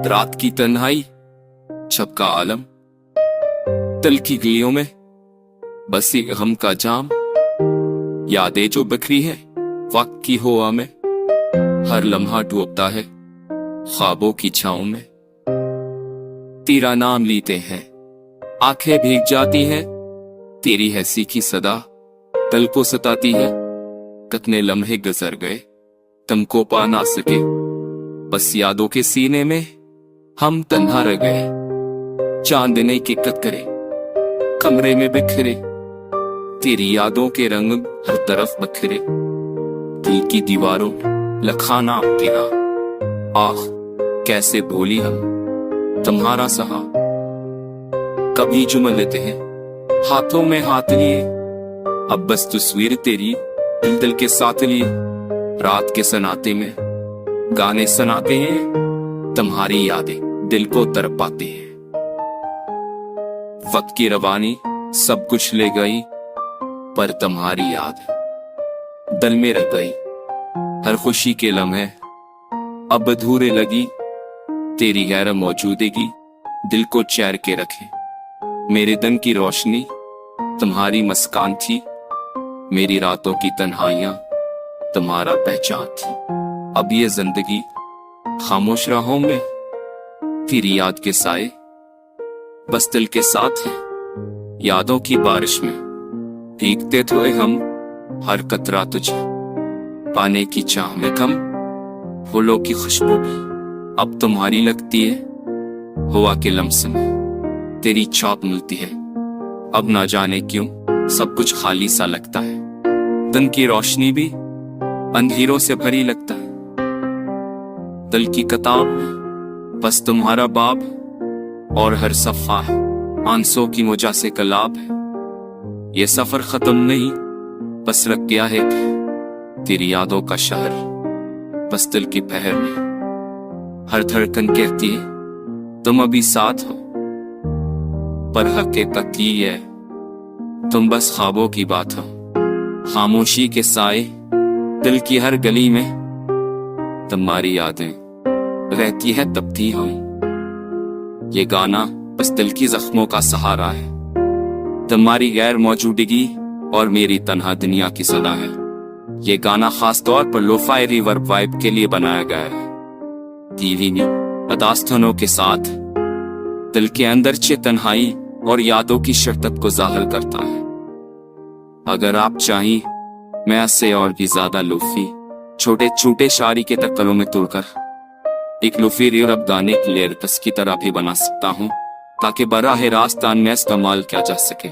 रात की तन्हाई, छब का आलम, दिल की गलियों में बस एक गम का जाम, यादें जो बिखरी है वक्त की हवा में, हर लम्हा डूबता है ख्वाबों की छाँव में। तेरा नाम लेते हैं आंखें भीग जाती हैं, तेरी हंसी की सदा दिल को सताती है। कितने लम्हे गुजर गए तुमको पा ना सके, बस यादों के सीने में हम तन्हा रह गए। चांदने के कतरे कमरे में बिखरे, तेरी यादों के रंग हर तरफ बखरे। दिल की दीवारों लखा नाम तेरा, आह कैसे भूली हम तुम्हारा सहा। कभी जुम्मन लेते हैं हाथों में हाथ लिए, अब बस तस्वीर तेरी दिल दिल के साथ लिए। रात के सनाते में गाने सुनाते हैं, तुम्हारी यादें दिल को तड़पाती हैं। वक्त की रवानी सब कुछ ले गई, पर तुम्हारी याद दिल में रह गई। हर खुशी के लम्हे अब अधूरे लगी, तेरी गैर मौजूदगी दिल को चैर के रखे। मेरे दिन की रोशनी तुम्हारी मुस्कान थी, मेरी रातों की तन्हाइयां तुम्हारा पहचान थी। अब ये जिंदगी खामोश राहों में, तेरी याद के साए बस दिल के साथ है। यादों की बारिश में भीगते थे हम, हर कतरा तुझे पाने की चाह में कम। फूलों की खुशबू भी अब तुम्हारी लगती है, हवा के लम्स में तेरी छाप मिलती है। अब ना जाने क्यों सब कुछ खाली सा लगता है, दिन की रोशनी भी अंधेरों से भरी लगता है। दिल की किताब में बस तुम्हारा बाब, और हर सफ़ा है आंसुओं की वजह से कलाब है। ये सफर खत्म नहीं, बस रख गया है तेरी यादों का शहर, बस दिल की पहर में हर धड़कन कहती है तुम अभी साथ हो, पर हकीकत ये है तुम बस ख्वाबों की बात हो। खामोशी के साए दिल की हर गली में तुम्हारी यादें रहती है तपती हुई। ये गाना बस दिल की जख्मों का सहारा है, तुम्हारी गैर मौजूदगी और मेरी तन्हा दुनिया की सदा है। ये गाना खास तौर पर लोफाई रिवर्ब वाइब के लिए बनाया गया है, धीमी अदास्तनों के साथ दिल के अंदर चे तन्हाई और यादों की शिद्दत को जाहिर करता है। अगर आप चाहिए मैं इससे और भी ज्यादा लोफी छोटे छोटे शायरी के तकरों में तोड़कर एक लोफी रिवर्ब गाने की लिरिक्स की तरह भी बना सकता हूँ, ताकि बराह रास्त में इस्तेमाल किया जा सके।